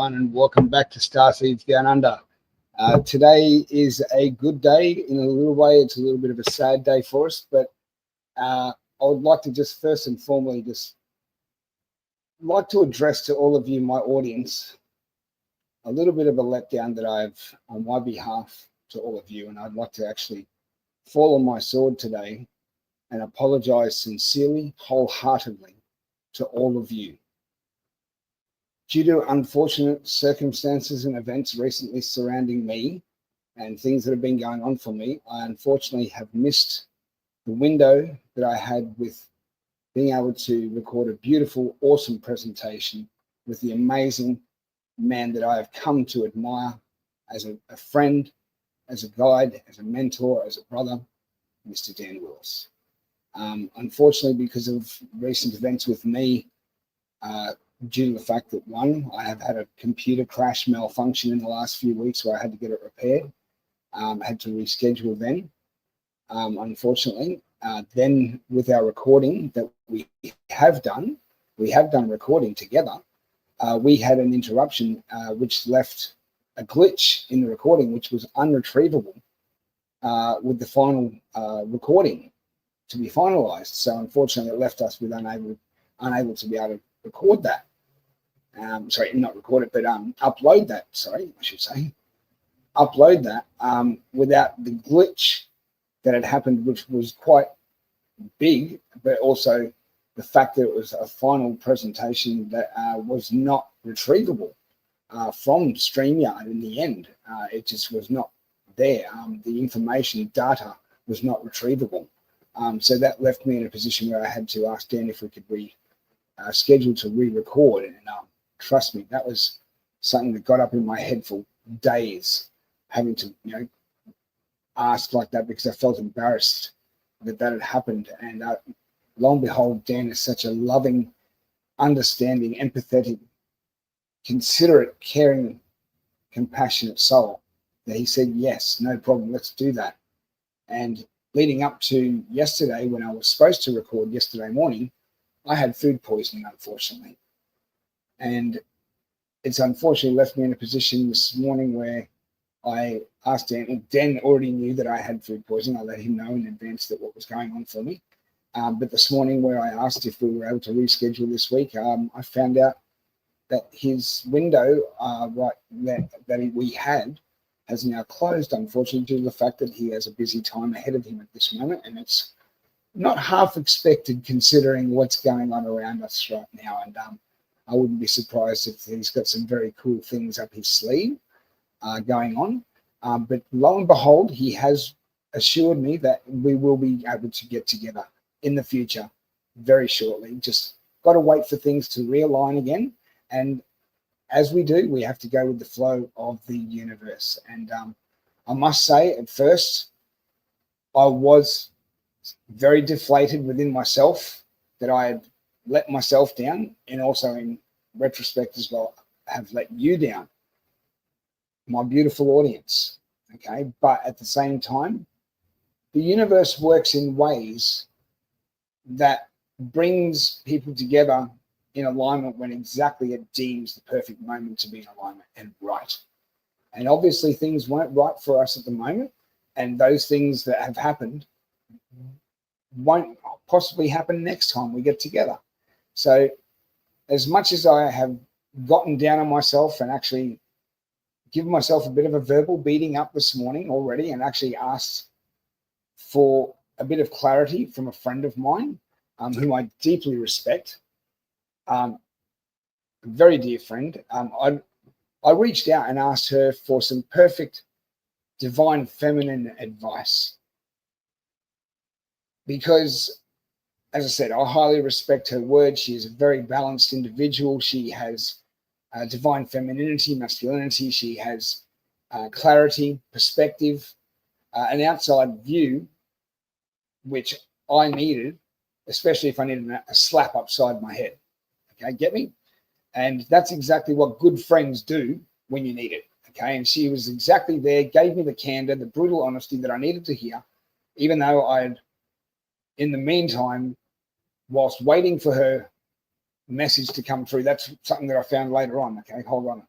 everyone, and welcome back to Starseeds Down Under. Today is a good day in a little way. It's a little bit of a sad day for us, but I would like to just first and foremost like to address to all of you, my audience, a little bit of a letdown that I've on my behalf to all of you, and I'd like to actually fall on my sword today and apologize sincerely, wholeheartedly to all of you. Due to unfortunate circumstances and events recently surrounding me and things that have been going on for me, I unfortunately have missed the window that I had with being able to record a beautiful, awesome presentation with the amazing man that I have come to admire as a friend, as a guide, as a mentor, as a brother, Mr. Dan Willis. Unfortunately, because of recent events with me, due to the fact that, one, I have had a computer crash malfunction in the last few weeks where I had to get it repaired. I had to reschedule then, unfortunately. Then with our recording that we have done recording together, we had an interruption which left a glitch in the recording which was unretrievable with the final recording to be finalized. So unfortunately it left us with unable to be able to record that. Sorry, not record it, but upload that. Sorry, I should say. Upload that without the glitch that had happened, which was quite big, but also the fact that it was a final presentation that was not retrievable from StreamYard in the end. It just was not there. The information, data was not retrievable. So that left me in a position where I had to ask Dan if we could schedule to re-record, and trust me, that was something that got up in my head for days, having to ask like that because I felt embarrassed that had happened. And lo and behold, Dan is such a loving, understanding, empathetic, considerate, caring, compassionate soul that he said, yes, no problem, let's do that. And leading up to yesterday, when I was supposed to record yesterday morning, I had food poisoning, unfortunately. And it's unfortunately left me in a position this morning where I asked Dan, and Dan already knew that I had food poisoning. I let him know in advance that what was going on for me. But this morning where I asked if we were able to reschedule this week, I found out that his window that we had has now closed, unfortunately, due to the fact that he has a busy time ahead of him at this moment. And it's not half expected considering what's going on around us right now. And I wouldn't be surprised if he's got some very cool things up his sleeve going on. But lo and behold, he has assured me that we will be able to get together in the future very shortly. Just got to wait for things to realign again. And as we do, we have to go with the flow of the universe. And I must say, at first, I was very deflated within myself that I had let myself down, and also in retrospect as well, have let you down, my beautiful audience. Okay, but at the same time, the universe works in ways that brings people together in alignment when exactly it deems the perfect moment to be in alignment and right. And obviously things weren't right for us at the moment, and those things that have happened won't possibly happen next time we get together. So as much as I have gotten down on myself and actually given myself a bit of a verbal beating up this morning already, and actually asked for a bit of clarity from a friend of mine whom I deeply respect, a very dear friend, I reached out and asked her for some perfect divine feminine advice. Because, as I said, I highly respect her words. She is a very balanced individual. She has divine femininity, masculinity. She has clarity, perspective, an outside view, which I needed, especially if I needed a slap upside my head. Okay, get me? And that's exactly what good friends do when you need it. Okay, and she was exactly there, gave me the candor, the brutal honesty that I needed to hear, even though I'd, in the meantime, whilst waiting for her message to come through, that's something that I found later on. Okay, hold on.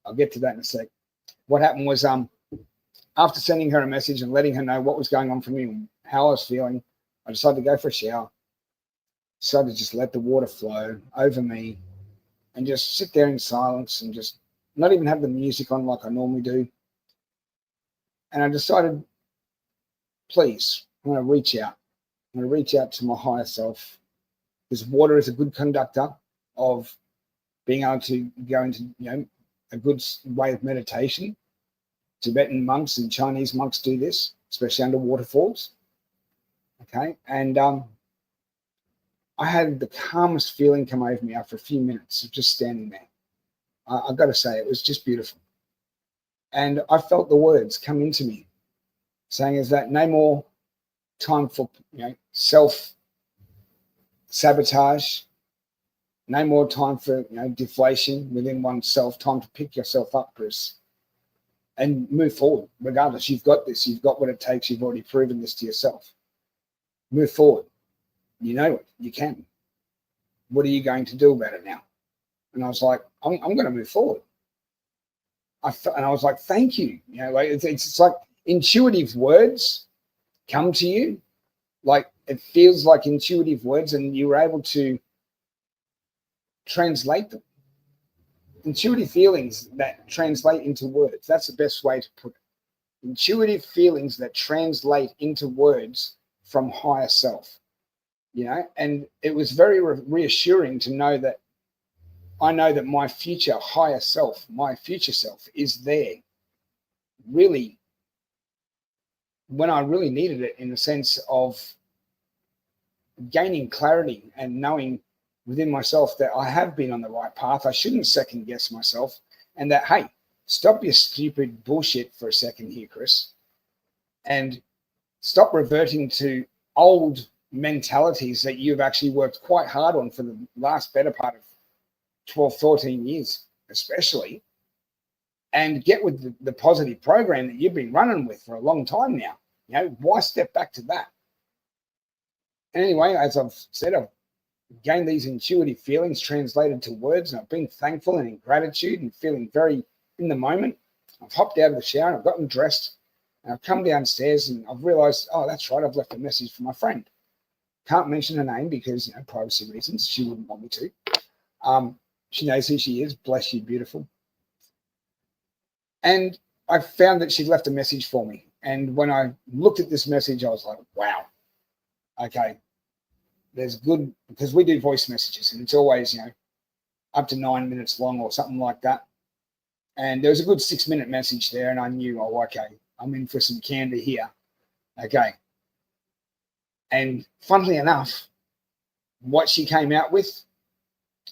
I'll get to that in a sec. What happened was, after sending her a message and letting her know what was going on for me and how I was feeling, I decided to go for a shower. Decided to just let the water flow over me and just sit there in silence and just not even have the music on like I normally do. And I decided, please, I'm going to reach out. I'm going to reach out to my higher self, because water is a good conductor of being able to go into, a good way of meditation. Tibetan monks and Chinese monks do this, especially under waterfalls. Okay. And I had the calmest feeling come over me after a few minutes of just standing there. I've got to say, it was just beautiful. And I felt the words come into me saying, is that no more time for self-sabotage, no more time for deflation within oneself, time to pick yourself up, Chris, and move forward. Regardless, you've got this, you've got what it takes, you've already proven this to yourself. Move forward. You know it, you can. What are you going to do about it now? And I was like, I'm going to move forward. And I was like, thank you. It's like intuitive words come to you. Like it feels like intuitive words, and you were able to translate them. Intuitive feelings that translate into words. That's the best way to put it. Intuitive feelings that translate into words from higher self. And it was very reassuring to know that I know that my future higher self, my future self is there really when I really needed it, in the sense of gaining clarity and knowing within myself that I have been on the right path. I shouldn't second guess myself, and that, hey, stop your stupid bullshit for a second here, Chris, and stop reverting to old mentalities that you've actually worked quite hard on for the last better part of 12, 14 years, especially, and get with the positive program that you've been running with for a long time now. Why step back to that? And anyway, as I've said, I've gained these intuitive feelings translated to words, and I've been thankful and in gratitude and feeling very in the moment. I've hopped out of the shower and I've gotten dressed, and I've come downstairs and I've realized, oh, that's right, I've left a message for my friend. Can't mention her name because, privacy reasons. She wouldn't want me to. She knows who she is. Bless you, beautiful. And I found that she'd left a message for me. And when I looked at this message, I was like, wow, okay, there's good, because we do voice messages and it's always, up to 9 minutes long or something like that. And there was a good 6-minute message there, and I knew, oh, okay, I'm in for some candy here. Okay. And funnily enough, what she came out with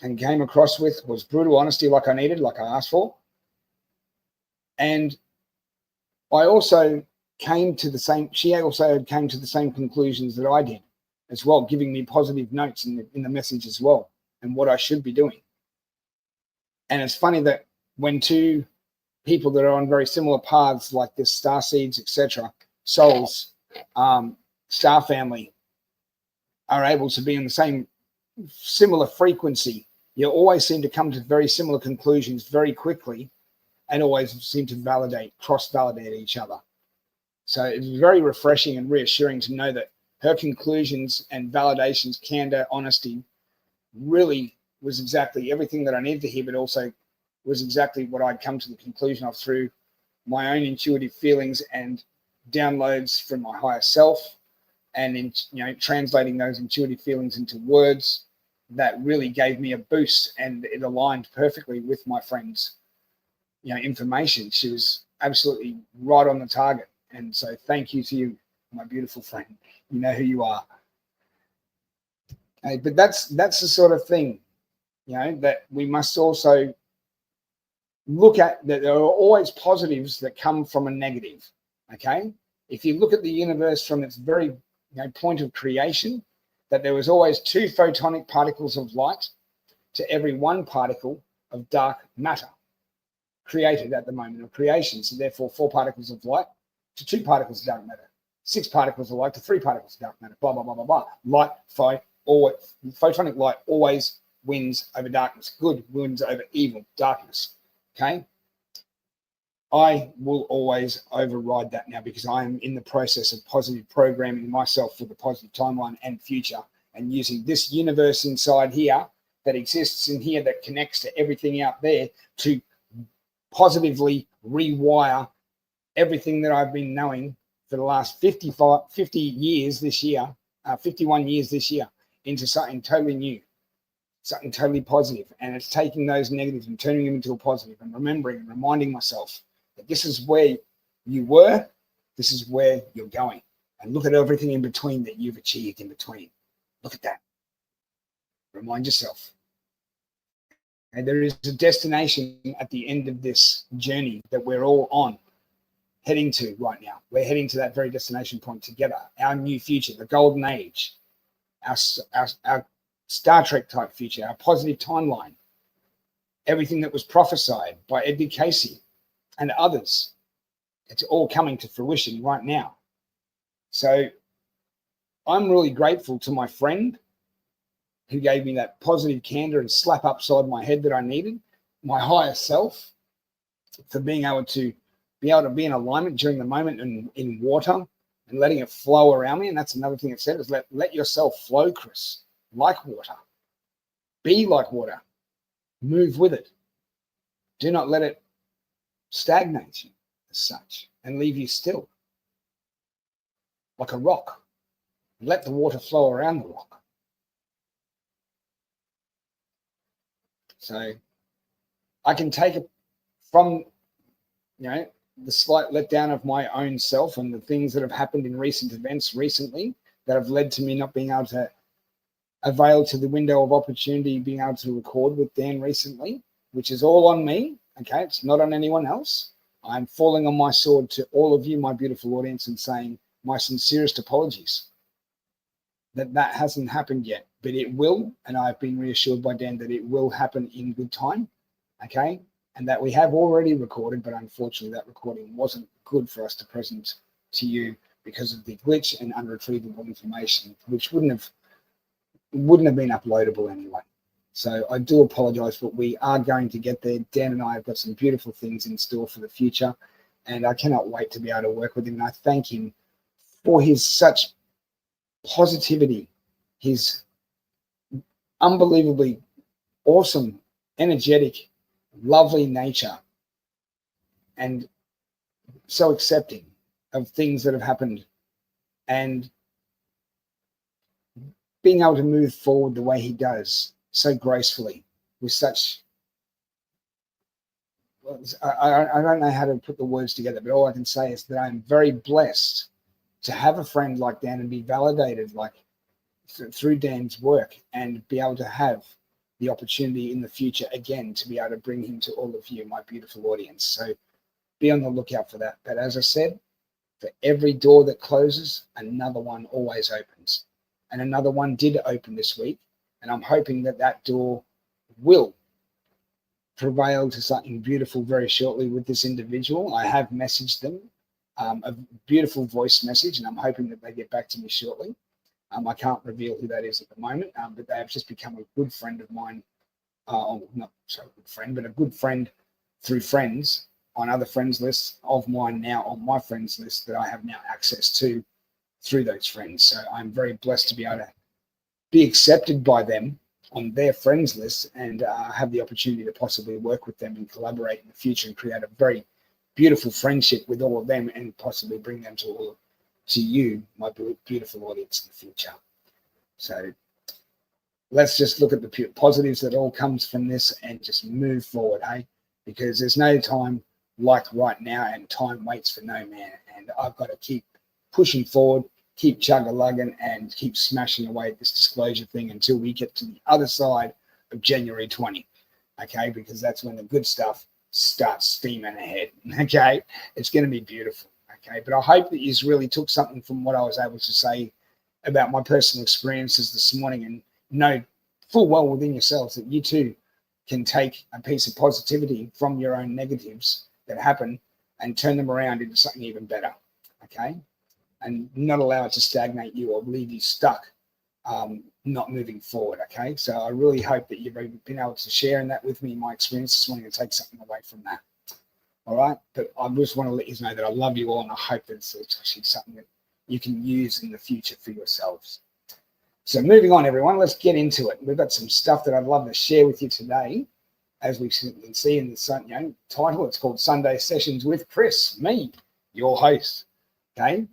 and came across with was brutal honesty, like I needed, like I asked for. And I also came to the same, she also came to the same conclusions that I did as well, giving me positive notes in the message as well, and what I should be doing. And it's funny that when two people that are on very similar paths, like this star seeds, etc., souls, star family, are able to be in the same similar frequency, you always seem to come to very similar conclusions very quickly, and always seem to cross-validate each other. So it was very refreshing and reassuring to know that her conclusions and validations, candor, honesty, really was exactly everything that I needed to hear, but also was exactly what I'd come to the conclusion of through my own intuitive feelings and downloads from my higher self, and in translating those intuitive feelings into words that really gave me a boost, and it aligned perfectly with my friend's information. She was absolutely right on the target. And so thank you to you, my beautiful friend. You know who you are. Okay, but that's the sort of thing, that we must also look at, that there are always positives that come from a negative. Okay. If you look at the universe from its very point of creation, that there was always 2 photonic particles of light to every 1 particle of dark matter created at the moment of creation. So therefore 4 particles of light to 2 particles of dark matter, 6 particles of light to 3 particles of dark matter, blah, blah, blah, blah, blah. Photonic light always wins over darkness. Good wins over evil, darkness. Okay. I will always override that now because I am in the process of positive programming myself for the positive timeline and future, and using this universe inside here that exists in here that connects to everything out there to positively rewire everything that I've been knowing for the last 50 years this year, 51 years this year, into something totally new, something totally positive. And it's taking those negatives and turning them into a positive, and remembering and reminding myself that this is where you were, this is where you're going. And look at everything in between that you've achieved in between. Look at that. Remind yourself. And there is a destination at the end of this journey that we're all on, heading to right now. We're heading to that very destination point together, our new future, the golden age, our Star Trek type future, our positive timeline, everything that was prophesied by G.S.I.C and others. It's all coming to fruition right now. So I'm really grateful to my friend who gave me that positive candor and slap upside my head that I needed, my higher self, for being able to be in alignment during the moment in water and letting it flow around me. And that's another thing it said, is let yourself flow, Chris, like water. Be like water. Move with it. Do not let it stagnate you as such and leave you still like a rock. Let the water flow around the rock. So I can take it from, the slight letdown of my own self and the things that have happened in recent events recently that have led to me not being able to avail to the window of opportunity, being able to record with Dan recently, which is all on me. Okay, it's not on anyone else. I'm falling on my sword to all of you, my beautiful audience, and saying my sincerest apologies that hasn't happened yet, but it will. And I've been reassured by Dan that it will happen in good time. Okay, and that we have already recorded, but unfortunately that recording wasn't good for us to present to you because of the glitch and unretrievable information, which wouldn't have been uploadable anyway. So I do apologize, but we are going to get there. Dan and I have got some beautiful things in store for the future, and I cannot wait to be able to work with him. And I thank him for his such positivity, his unbelievably awesome, energetic, lovely nature, and so accepting of things that have happened, and being able to move forward the way he does, so gracefully, with such, I don't know how to put the words together, but all I can say is that I'm very blessed to have a friend like Dan and be validated like through Dan's work, and be able to have the opportunity in the future again to be able to bring him to all of you, my beautiful audience. So be on the lookout for that. But as I said, for every door that closes, another one always opens. And another one did open this week. And I'm hoping that that door will prevail to something beautiful very shortly with this individual. I have messaged them a beautiful voice message, and I'm hoping that they get back to me shortly. I can't reveal who that is at the moment, but they have just become a good friend of mine. Not so good friend, but a good friend through friends on other friends lists of mine now on my friends list that I have now access to through those friends. So I'm very blessed to be able to be accepted by them on their friends list, and have the opportunity to possibly work with them and collaborate in the future and create a very beautiful friendship with all of them, and possibly bring them to you, my beautiful audience, in the future. So let's just look at the positives that all comes from this and just move forward, hey? Because there's no time like right now, and time waits for no man. And I've got to keep pushing forward, keep chug-a-lugging, and keep smashing away at this disclosure thing until we get to the other side of January 20, okay? Because that's when the good stuff starts steaming ahead, okay? It's going to be beautiful, okay? But I hope that you really took something from what I was able to say about my personal experiences this morning, and know full well within yourselves that you too can take a piece of positivity from your own negatives that happen and turn them around into something even better, okay? And not allow it to stagnate you or leave you stuck, not moving forward, okay? So I really hope that you've been able to share in that with me, my experience this morning, and take something away from that. All right. But I just want to let you know that I love you all, and I hope that it's actually something that you can use in the future for yourselves. So moving on, everyone, let's get into it. We've got some stuff that I'd love to share with you today. As we can see in the title, it's called Sunday Sessions with Chris, me, your host. Okay.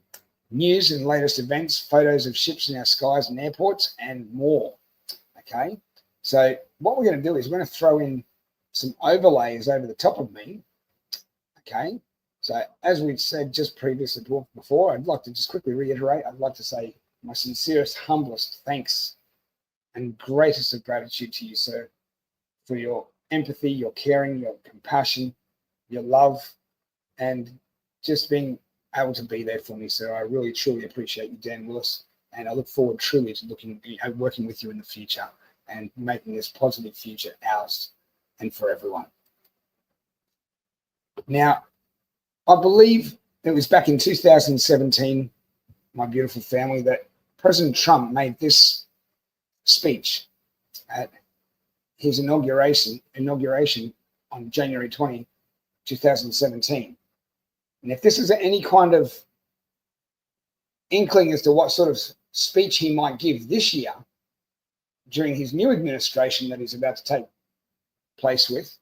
News and latest events, photos of ships in our skies and airports, and more. Okay. So what we're going to do is we're going to throw in some overlays over the top of me. Okay. So as we've said just previously before, I'd like to just quickly reiterate, I'd like to say my sincerest, humblest thanks and greatest of gratitude to you, sir, for your empathy, your caring, your compassion, your love, and just being able to be there for me, sir. I really, truly appreciate you, Dan Willis, and I look forward truly to working with you in the future and making this positive future ours and for everyone. Now, I believe it was back in 2017, my beautiful family, that President Trump made this speech at his inauguration on January 20, 2017. And if this is any kind of inkling as to what sort of speech he might give this year during his new administration that he's about to take place with,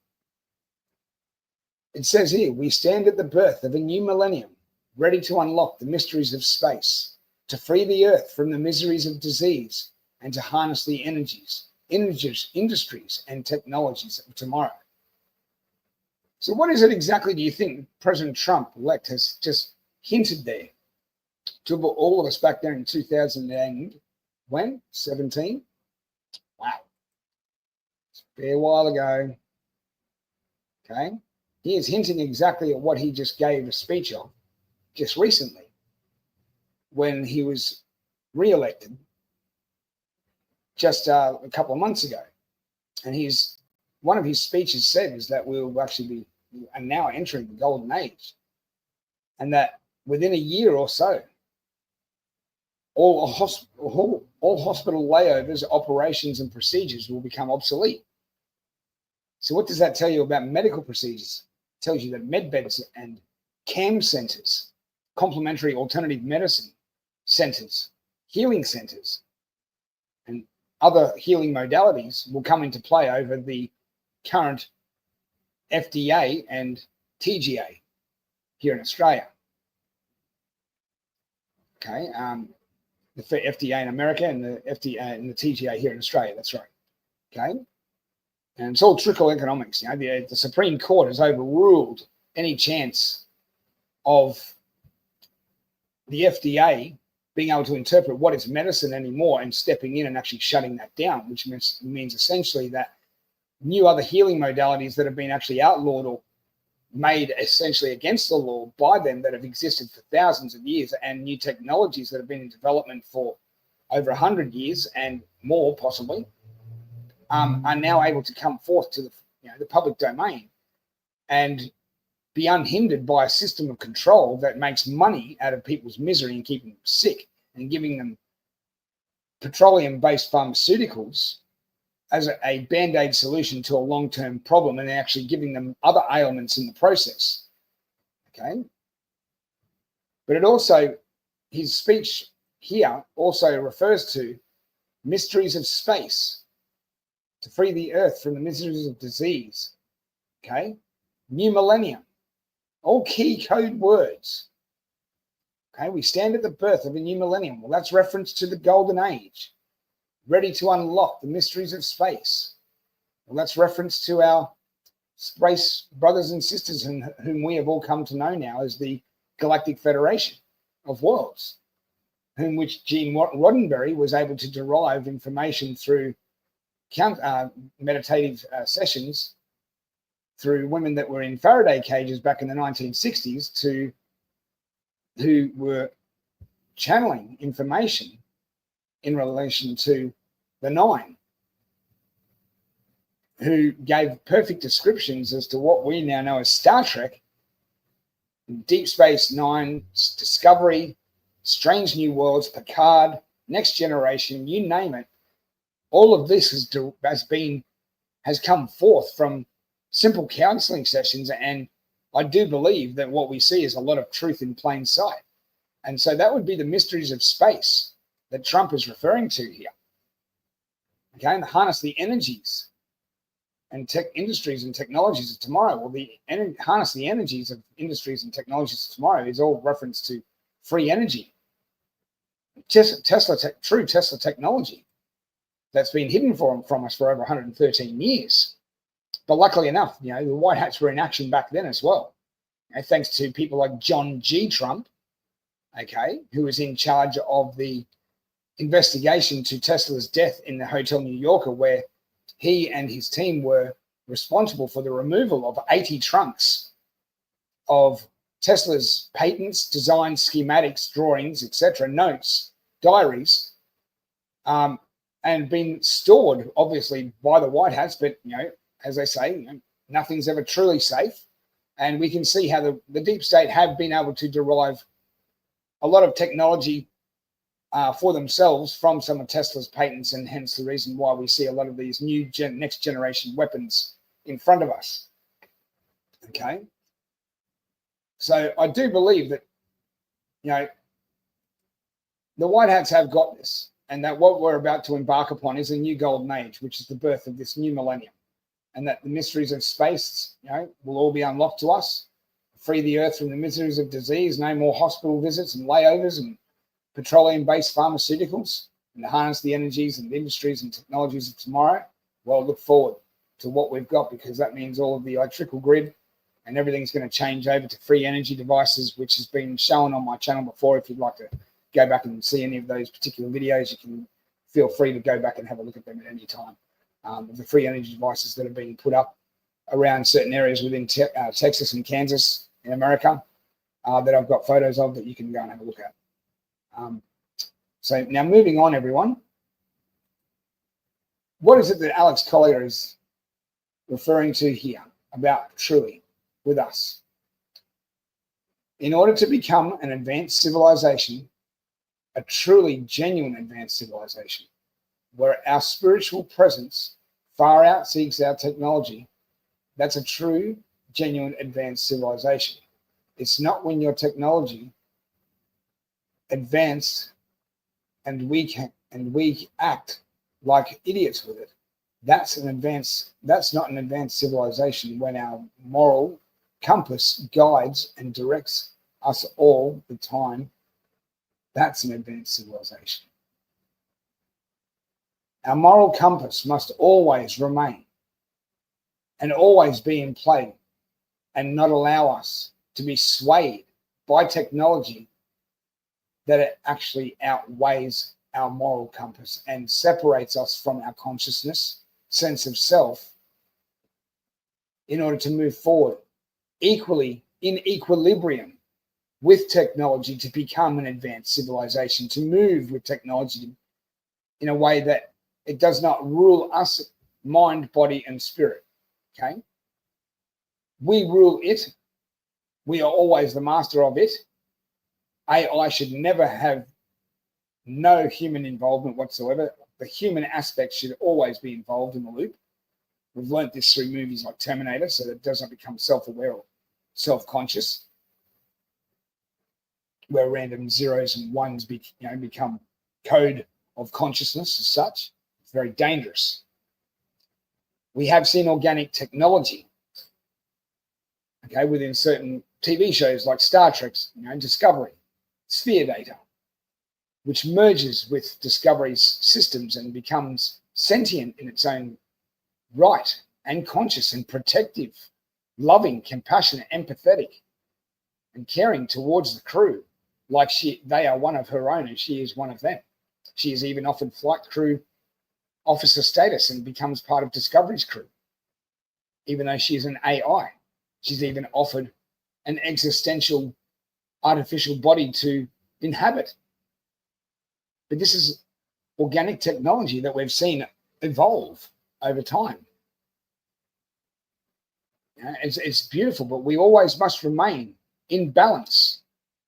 it says here, we stand at the birth of a new millennium, ready to unlock the mysteries of space, to free the earth from the miseries of disease, and to harness the industries, and technologies of tomorrow. So what is it exactly do you think President Trump-elect has just hinted there to all of us back there in 2017? Wow. It's a fair while ago. Okay. He is hinting exactly at what he just gave a speech of just recently when he was re-elected just a couple of months ago. And one of his speeches said is that we'll actually are now entering the golden age, and that within a year or so, all hospital layovers, operations, and procedures will become obsolete. So what does that tell you about medical procedures? It tells you that med beds and CAM centers, complementary alternative medicine centers, healing centers, and other healing modalities will come into play over the current FDA and TGA here in Australia. Okay, the FDA in America and the FDA and the TGA here in Australia. That's right. Okay, and it's all trickle economics. You know, the Supreme Court has overruled any chance of the FDA being able to interpret what is medicine anymore and stepping in and actually shutting that down, which means essentially that new other healing modalities that have been actually outlawed or made essentially against the law by them that have existed for thousands of years, and new technologies that have been in development for over 100 years and more possibly, are now able to come forth to the public domain and be unhindered by a system of control that makes money out of people's misery and keeping them sick and giving them petroleum-based pharmaceuticals as a band-aid solution to a long-term problem, and actually giving them other ailments in the process. Okay. But his speech here also refers to mysteries of space, to free the earth from the miseries of disease. Okay. New millennium, all key code words. Okay. We stand at the birth of a new millennium. Well, that's reference to the golden age, ready to unlock the mysteries of space. Well, that's reference to our space brothers and sisters whom we have all come to know now as the Galactic Federation of Worlds, which Gene Roddenberry was able to derive information through meditative sessions through women that were in Faraday cages back in the 1960s who were channeling information in relation to the Nine, who gave perfect descriptions as to what we now know as Star Trek, Deep Space Nine, Discovery, Strange New Worlds, Picard, Next Generation, you name it. All of this has come forth from simple counseling sessions and I do believe that what we see is a lot of truth in plain sight. And so that would be the mysteries of space that Trump is referring to here. Okay, and harness the energies and tech industries and technologies of tomorrow. Well, harness the energies of industries and technologies of tomorrow is all reference to free energy. True Tesla technology that's been hidden from us for over 113 years. But luckily enough, the White Hats were in action back then as well. Thanks to people like John G. Trump, who was in charge of the investigation to Tesla's death in the Hotel New Yorker, where he and his team were responsible for the removal of 80 trunks of Tesla's patents, designs, schematics, drawings, etc., notes, diaries, and been stored, obviously, by the White Hats. But, as they say, nothing's ever truly safe. And we can see how the deep state have been able to derive a lot of technology for themselves from some of Tesla's patents, and hence the reason why we see a lot of these new next generation weapons in front of us. Okay. So I do believe that, the White Hats have got this, and that what we're about to embark upon is a new golden age, which is the birth of this new millennium, and that the mysteries of space, will all be unlocked to us, free the earth from the miseries of disease, no more hospital visits and layovers and petroleum-based pharmaceuticals, and to harness the energies and industries and technologies of tomorrow. Well, look forward to what we've got, because that means all of the electrical grid and everything's going to change over to free energy devices, which has been shown on my channel before. If you'd like to go back and see any of those particular videos, you can feel free to go back and have a look at them at any time. The free energy devices that are being put up around certain areas within Texas and Kansas in America that I've got photos of that you can go and have a look at. So now moving on, everyone. What is it that Alex Collier is referring to here about truly with us? In order to become an advanced civilization, a truly genuine advanced civilization, where our spiritual presence far outseeks our technology, that's a true, genuine advanced civilization. It's not when your technology advanced and we act like idiots with it. That's not an advanced civilization when our moral compass guides and directs us all the time. That's an advanced civilization. Our moral compass must always remain and always be in play, and not allow us to be swayed by technology that it actually outweighs our moral compass and separates us from our consciousness, sense of self, in order to move forward equally in equilibrium with technology, to become an advanced civilization, to move with technology in a way that it does not rule us, mind, body, and spirit. Okay? We rule it. We are always the master of it. AI should never have no human involvement whatsoever. The human aspect should always be involved in the loop. We've learned this through movies like Terminator, so that it doesn't become self-aware or self-conscious, where random zeros and ones become code of consciousness as such. It's very dangerous. We have seen organic technology, within certain TV shows like Star Trek's, Discovery, sphere data, which merges with Discovery's systems and becomes sentient in its own right, and conscious and protective, loving, compassionate, empathetic, and caring towards the crew, like they are one of her own and she is one of them. She is even offered flight crew officer status and becomes part of Discovery's crew, even though she is an AI. She's even offered an existential artificial body to inhabit. But this is organic technology that we've seen evolve over time. It's beautiful, but we always must remain in balance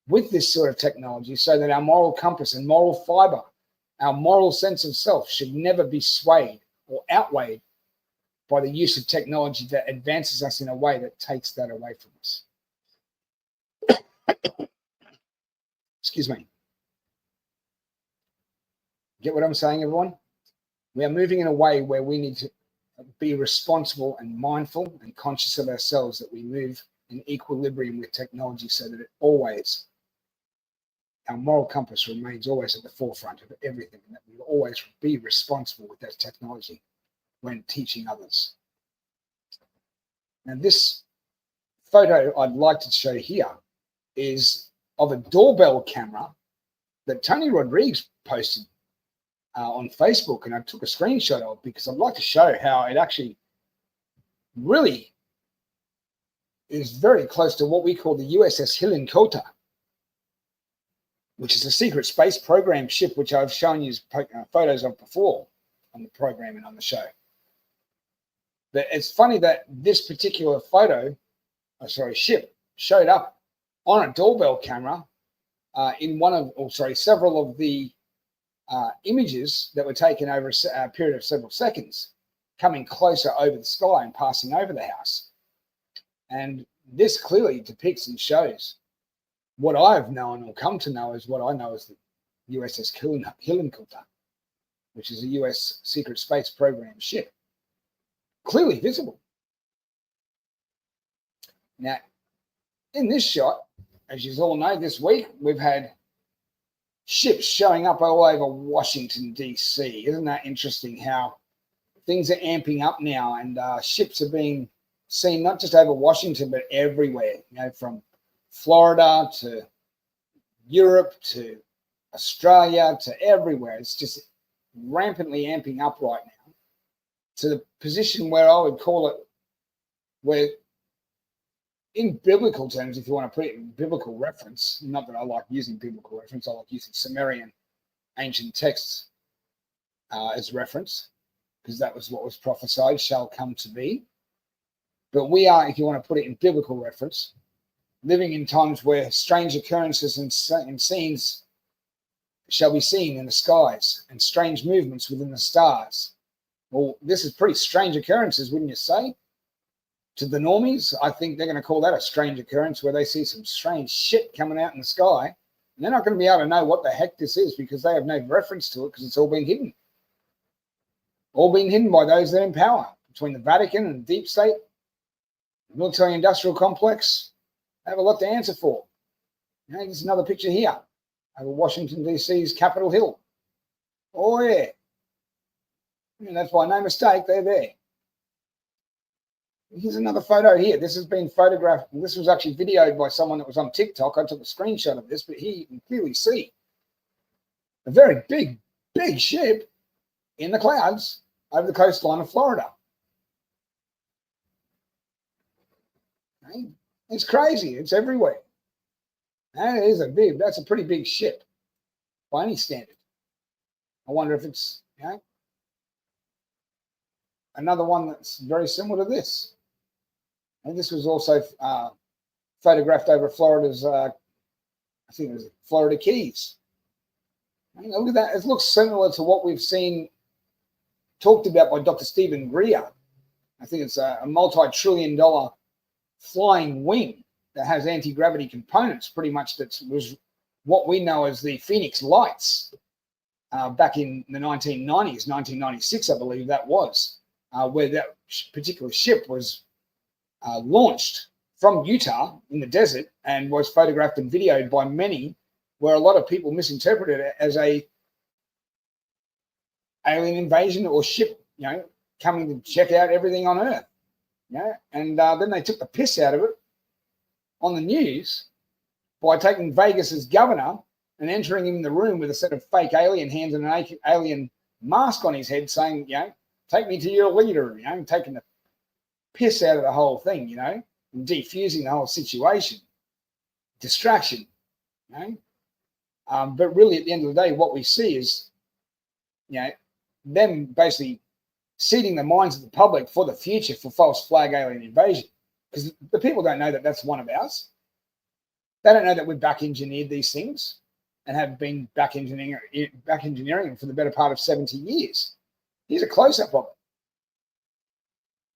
with this sort of technology, so that our moral compass and moral fiber, our moral sense of self, should never be swayed or outweighed by the use of technology that advances us in a way that takes that away from us. Excuse me. Get what I'm saying, everyone? We are moving in a way where we need to be responsible and mindful and conscious of ourselves, that we move in equilibrium with technology, so that it always, our moral compass remains always at the forefront of everything, and that we will always be responsible with that technology when teaching others. Now, this photo I'd like to show here is of a doorbell camera that Tony Rodriguez posted on Facebook, and I took a screenshot of, because I'd like to show how it actually really is very close to what we call the USS Hillenkoetter, which is a secret space program ship, which I've shown you photos of before on the program and on the show. But it's funny that this particular ship showed up on a doorbell camera in several of the images that were taken over a period of several seconds, coming closer over the sky and passing over the house. And this clearly depicts and shows what I've known or come to know as what I know as the USS Hillenkoetter, which is a US secret space program ship, clearly visible. Now, in this shot, as you all know, this week we've had ships showing up all over Washington, D.C. Isn't that interesting how things are amping up now, and ships are being seen not just over Washington, but everywhere, from Florida to Europe to Australia to everywhere. It's just rampantly amping up right now to the position where I would call it, where in biblical terms, if you want to put it in biblical reference, not that I like using biblical reference, I like using Sumerian ancient texts as reference, because that was what was prophesied shall come to be. But we are, if you want to put it in biblical reference, living in times where strange occurrences and scenes shall be seen in the skies, and strange movements within the stars. Well, this is pretty strange occurrences, wouldn't you say? To the normies, I think they're going to call that a strange occurrence, where they see some strange shit coming out in the sky, and they're not going to be able to know what the heck this is, because they have no reference to it, because it's all been hidden. All been hidden by those that are in power, between the Vatican and the deep state, the military industrial complex. They have a lot to answer for. There's another picture here over Washington, D.C.'s Capitol Hill. Oh, yeah. That's by no mistake, they're there. Here's another photo here. This has been photographed. This was actually videoed by someone that was on TikTok. I took a screenshot of this, but here you can clearly see a very big ship in the clouds over the coastline of Florida. It's crazy. It's everywhere. That's a pretty big ship by any standard. I wonder if it's, another one that's very similar to this. And this was also photographed over Florida's, I think it was Florida Keys. Look at that. It looks similar to what we've seen talked about by Dr. Stephen Greer. I think it's a multi-trillion-dollar flying wing that has anti-gravity components, pretty much. That was what we know as the Phoenix Lights back in the 1990s, 1996, I believe that was, where that particular ship was launched from Utah in the desert and was photographed and videoed by many, where a lot of people misinterpreted it as a alien invasion or ship, coming to check out everything on Earth. And then they took the piss out of it on the news by taking Vegas's governor and entering him in the room with a set of fake alien hands and an alien mask on his head, saying, take me to your leader, taking the piss out of the whole thing, and defusing the whole situation. Distraction, but really at the end of the day, what we see is, them basically seeding the minds of the public for the future for false flag alien invasion, because the people don't know that that's one of ours. They don't know that we've back engineered these things and have been back engineering for the better part of 70 years. Here's a close-up of it.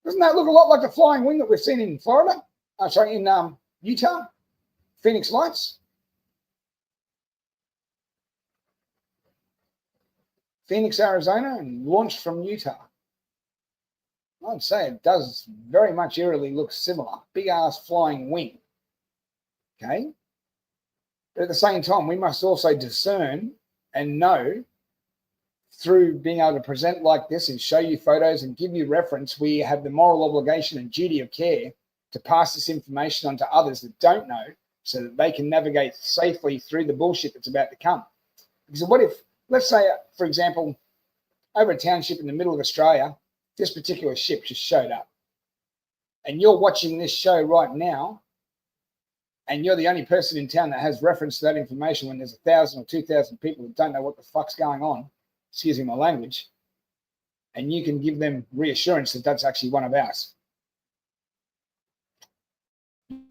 Doesn't that look a lot like the flying wing that we've seen in Florida? In Utah, Phoenix Lights. Phoenix, Arizona, and launched from Utah. I'd say it does very much eerily look similar. Big ass flying wing. Okay. But at the same time, we must also discern and know through being able to present like this and show you photos and give you reference, we have the moral obligation and duty of care to pass this information on to others that don't know so that they can navigate safely through the bullshit that's about to come. Because what if, let's say, for example, over a township in the middle of Australia, this particular ship just showed up. And you're watching this show right now, and you're the only person in town that has reference to that information when there's 1,000 or 2,000 people that don't know what the fuck's going on, excuse me my language, and you can give them reassurance that that's actually one of ours.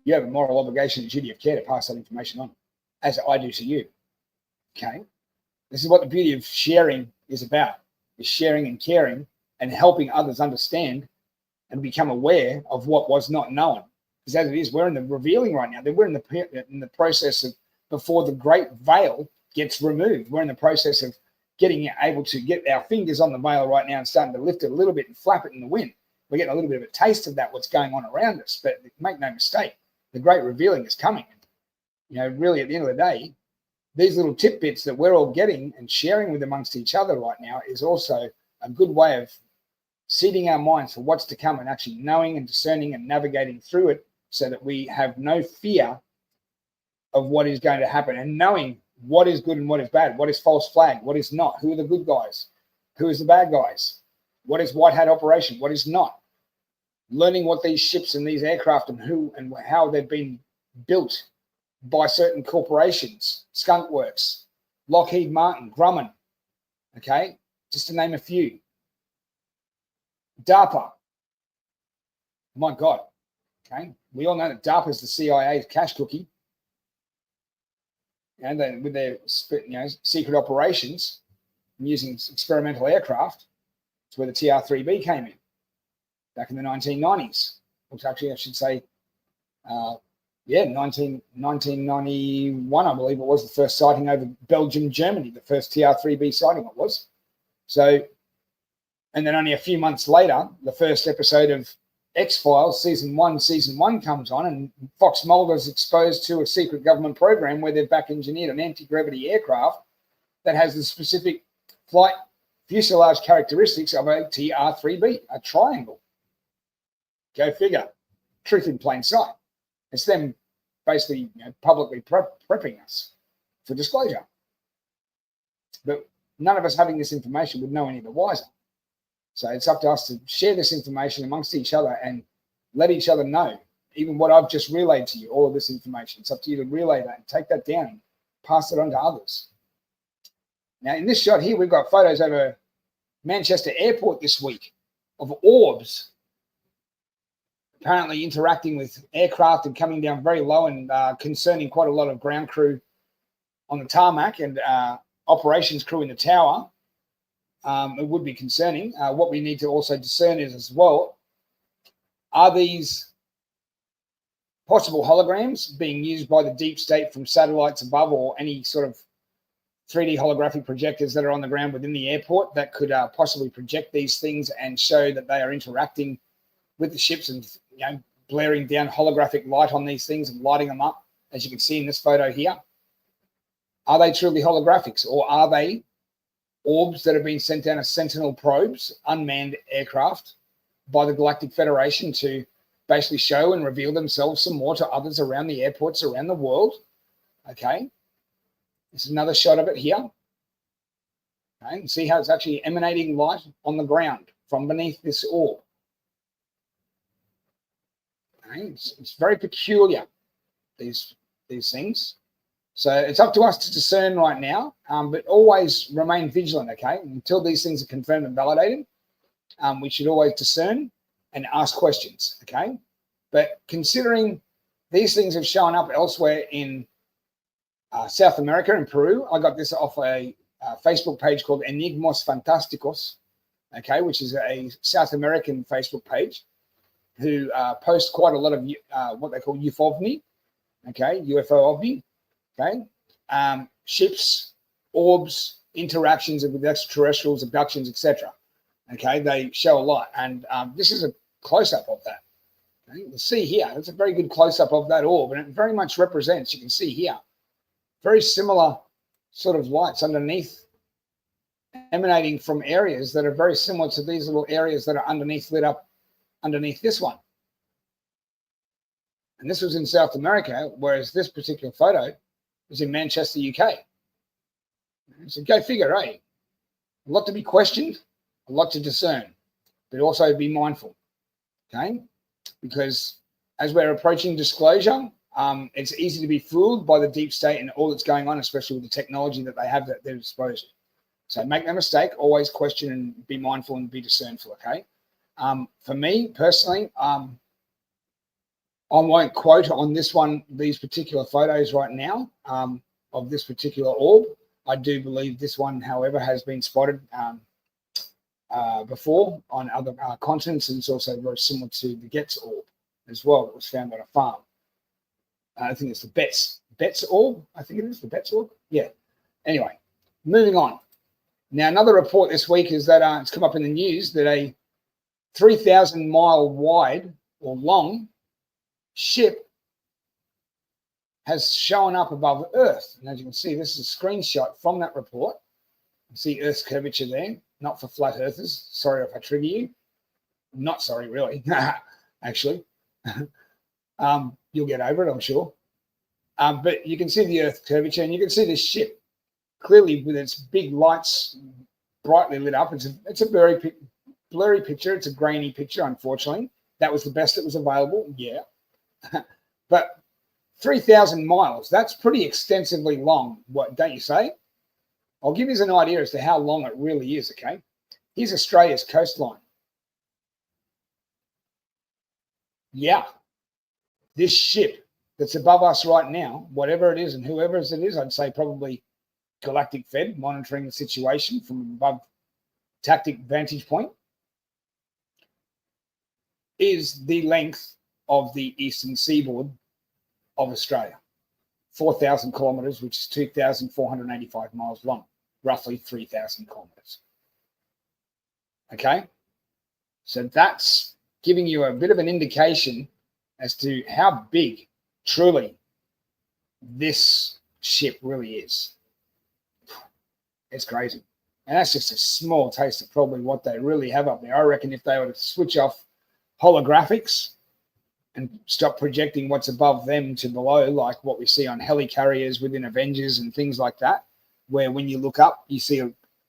You have a moral obligation and duty of care to pass that information on, as I do to you. Okay? This is what the beauty of sharing is about, is sharing and caring and helping others understand and become aware of what was not known. Because as it is, we're in the revealing right now. We're in the process of, before the great veil gets removed, we're in the process of getting able to get our fingers on the veil right now and starting to lift it a little bit and flap it in the wind. We're getting a little bit of a taste of that, what's going on around us. But make no mistake, the great revealing is coming. You know, really at the end of the day, these little tidbits that we're all getting and sharing with amongst each other right now is also a good way of seeding our minds for what's to come and actually knowing and discerning and navigating through it so that we have no fear of what is going to happen and knowing what is good and what is bad, what is false flag, what is not, who are the good guys, who is the bad guys, what is white hat operation, what is not. Learning what these ships and these aircraft and who and how they've been built by certain corporations, Skunk Works, Lockheed Martin, Grumman, okay, just to name a few. DARPA, my God, okay, we all know that DARPA is the CIA's cash cookie, and then with their secret operations using experimental aircraft, it's where the TR-3B came in back in the 1990s, which actually I should say, 1991, I believe it was the first sighting over Belgium, Germany, the first TR-3B sighting it was. So, and then only a few months later, the first episode of X-Files, season one comes on, and Fox Mulder is exposed to a secret government program where they've back engineered an anti-gravity aircraft that has the specific flight fuselage characteristics of a TR-3B, a triangle. Go figure. Truth in plain sight. It's them basically publicly prepping us for disclosure. But none of us having this information would know any the wiser. So it's up to us to share this information amongst each other and let each other know, even what I've just relayed to you, all of this information. It's up to you to relay that and take that down and pass it on to others. Now, in this shot here, we've got photos over Manchester Airport this week of orbs apparently interacting with aircraft and coming down very low and concerning quite a lot of ground crew on the tarmac and operations crew in the tower. It would be concerning. What we need to also discern is as well, are these possible holograms being used by the deep state from satellites above or any sort of 3D holographic projectors that are on the ground within the airport that could possibly project these things and show that they are interacting with the ships and blaring down holographic light on these things and lighting them up, as you can see in this photo here? Are they truly holographics, or are they orbs that have been sent down as Sentinel probes, unmanned aircraft, by the Galactic Federation to basically show and reveal themselves some more to others around the airports around the world? Okay. This is another shot of it here. Okay, and see how it's actually emanating light on the ground from beneath this orb. Okay, it's very peculiar, these things. So it's up to us to discern right now, but always remain vigilant, okay? Until these things are confirmed and validated, we should always discern and ask questions, okay? But considering these things have shown up elsewhere in South America and Peru, I got this off a Facebook page called Enigmos Fantásticos, okay, which is a South American Facebook page who post quite a lot of what they call UFOVNI, okay, UFO OVNI, okay, ships, orbs, interactions with extraterrestrials, abductions, etc. Okay, they show a lot, and this is a close-up of that. Okay? You can see here, it's a very good close-up of that orb, and it very much represents, you can see here, very similar sort of lights underneath, emanating from areas that are very similar to these little areas that are underneath, lit up underneath this one. And this was in South America, whereas this particular photo was in Manchester, UK. So go figure, eh? A lot to be questioned, a lot to discern, but also be mindful, okay? Because as we're approaching disclosure, it's easy to be fooled by the deep state and all that's going on, especially with the technology that they have at their disposal. So make no mistake, always question and be mindful and be discernful, okay? For me personally, I won't quote on this one, these particular photos right now of this particular orb. I do believe this one, however, has been spotted before on other continents, and it's also very similar to the Getz orb as well that was found on a farm. I think it's the Betts orb. I think it is the Betts orb. Yeah. Anyway, moving on. Now, another report this week is that it's come up in the news that a 3,000-mile wide or long ship has shown up above Earth. And as you can see, this is a screenshot from that report. You see Earth's curvature there, not for flat earthers. Sorry if I trigger you. Not sorry, really, actually. You'll get over it, I'm sure. But you can see the Earth curvature, and you can see this ship clearly with its big lights brightly lit up. It's a very blurry picture. It's a grainy picture, unfortunately. That was the best that was available, yeah. But 3,000 miles, that's pretty extensively long, what don't you say? I'll give you an idea as to how long it really is, okay? Here's Australia's coastline. Yeah, this ship that's above us right now, whatever it is and whoever it is, I'd say probably Galactic Fed, monitoring the situation from above tactic vantage point, is the length of the eastern seaboard of Australia. 4,000 kilometres, which is 2,485 miles long, roughly 3,000 kilometres. Okay? So that's giving you a bit of an indication as to how big, truly, this ship really is. It's crazy. And that's just a small taste of probably what they really have up there. I reckon if they were to switch off holographics and stop projecting what's above them to below, like what we see on helicarriers within Avengers and things like that, where when you look up, you see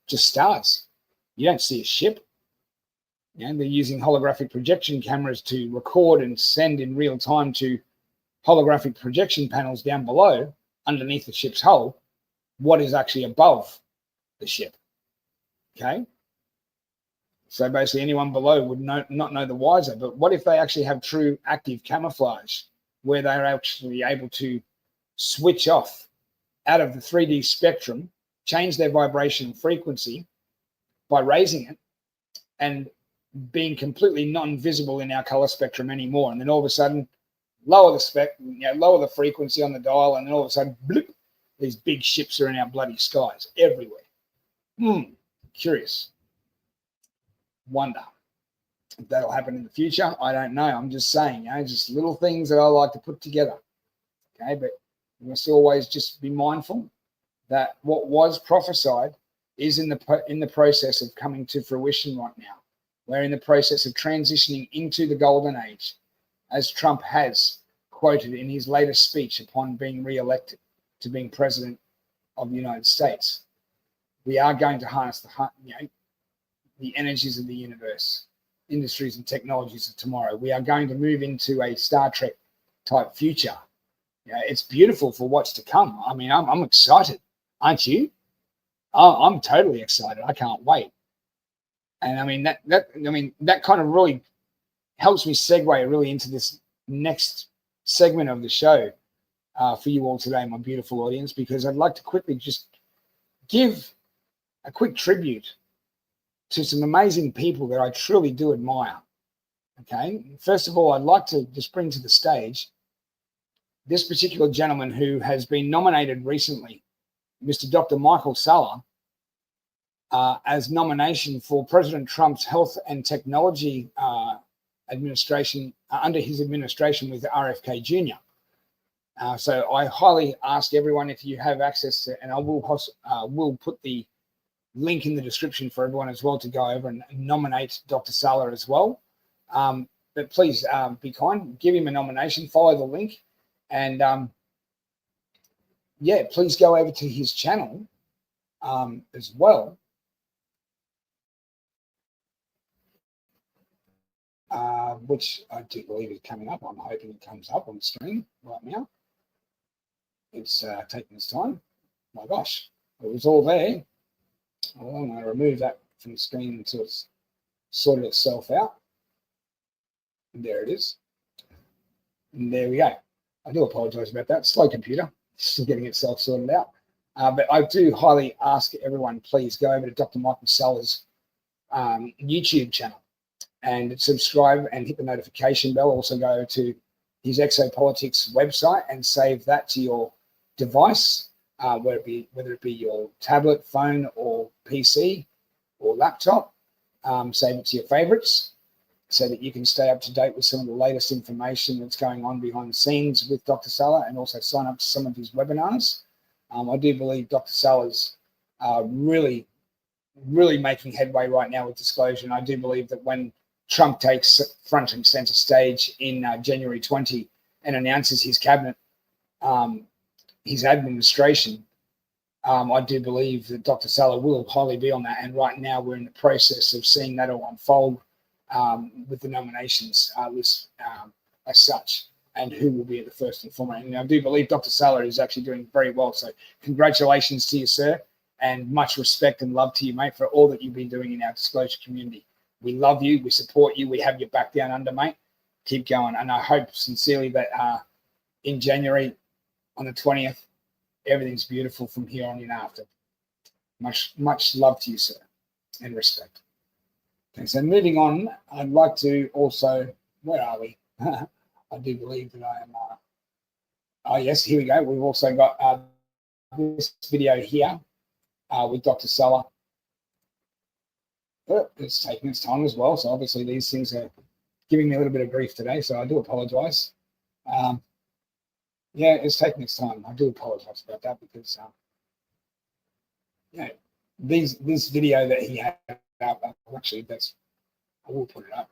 just stars. You don't see a ship. You know, they're using holographic projection cameras to record and send in real time to holographic projection panels down below, underneath the ship's hull, what is actually above the ship. Okay? So basically anyone below would not know the wiser. But what if they actually have true active camouflage, where they're actually able to switch off out of the 3D spectrum, change their vibration frequency by raising it, and being completely non-visible in our color spectrum anymore, and then all of a sudden lower the frequency on the dial, and then all of a sudden bloop, these big ships are in our bloody skies everywhere. Curious. Wonder if that'll happen in the future. I don't know. I'm just saying, just little things that I like to put together. Okay, but we must always just be mindful that what was prophesied is in the process of coming to fruition right now. We're in the process of transitioning into the golden age, as Trump has quoted in his latest speech upon being re-elected to being president of the United States. We are going to harness the energies of the universe, industries and technologies of tomorrow. We are going to move into a Star Trek type future. It's beautiful for what's to come. I mean, I'm excited, aren't you? I'm totally excited. I can't wait. And I mean that kind of really helps me segue really into this next segment of the show for you all today, my beautiful audience, because I'd like to quickly just give a quick tribute to some amazing people that I truly do admire. Okay, first of all, I'd like to just bring to the stage this particular gentleman who has been nominated recently, Mr. Dr. Michael Salla, as nomination for President Trump's Health and Technology administration, under his administration with RFK Jr. So I highly ask everyone, if you have access to, and I will put the link in the description for everyone as well, to go over and nominate Dr. Salla as well. But please be kind, give him a nomination, follow the link, and yeah, please go over to his channel as well. Which I do believe is coming up. I'm hoping it comes up on the screen right now. It's taking its time. My gosh, it was all there. I'm going to remove that from the screen until it's sorted itself out. And there it is. And there we go. I do apologize about that. Slow computer, still getting itself sorted out. But I do highly ask everyone, please go over to Dr. Michael Salla's YouTube channel and subscribe and hit the notification bell. Also go to his Exopolitics website and save that to your device, whether it be your tablet, phone, or PC or laptop. Save it to your favorites so that you can stay up to date with some of the latest information that's going on behind the scenes with Dr. Salla, and also sign up to some of his webinars. I do believe Dr. Salla's really making headway right now with disclosure. And I do believe that when Trump takes front and center stage in January 20 and announces his cabinet, his administration, I do believe that Dr. Salla will highly be on that. And right now we're in the process of seeing that all unfold with the nominations list as such, and who will be at the first and foremost. And I do believe Dr. Salla is actually doing very well. So congratulations to you, sir, and much respect and love to you, mate, for all that you've been doing in our disclosure community. We love you. We support you. We have your back down under, mate. Keep going. And I hope sincerely that in January on the 20th, everything's beautiful from here on in after. Much love to you, sir, and respect. Okay, so moving on, I'd like to also, where are we? I do believe that I am, oh yes, here we go. We've also got this video here with Dr. Salla. It's taking its time as well. So obviously these things are giving me a little bit of grief today. So I do apologize. Yeah, it's taking its time. I do apologize about that because, yeah, this video that he had up, actually, I will put it up.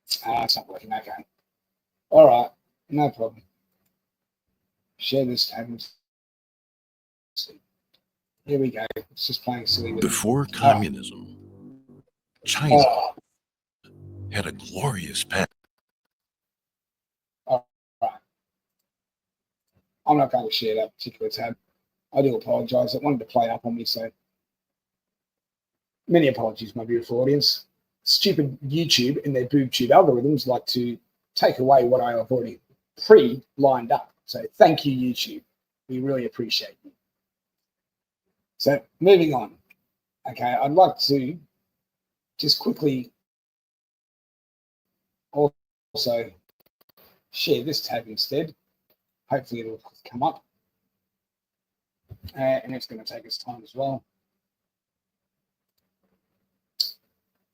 It's not working. Okay. All right. No problem. Share this tab. Here we go. It's just playing silly with Before communism, China had a glorious past. All right. I'm not going to share that particular tab. I do apologize. It wanted to play up on me, so many apologies, my beautiful audience. Stupid YouTube and their BoobTube algorithms like to take away what I have already pre-lined up. So thank you, YouTube. We really appreciate you. So moving on. Okay, I'd like to just quickly also share this tab instead. Hopefully it'll come up. And it's going to take its time as well.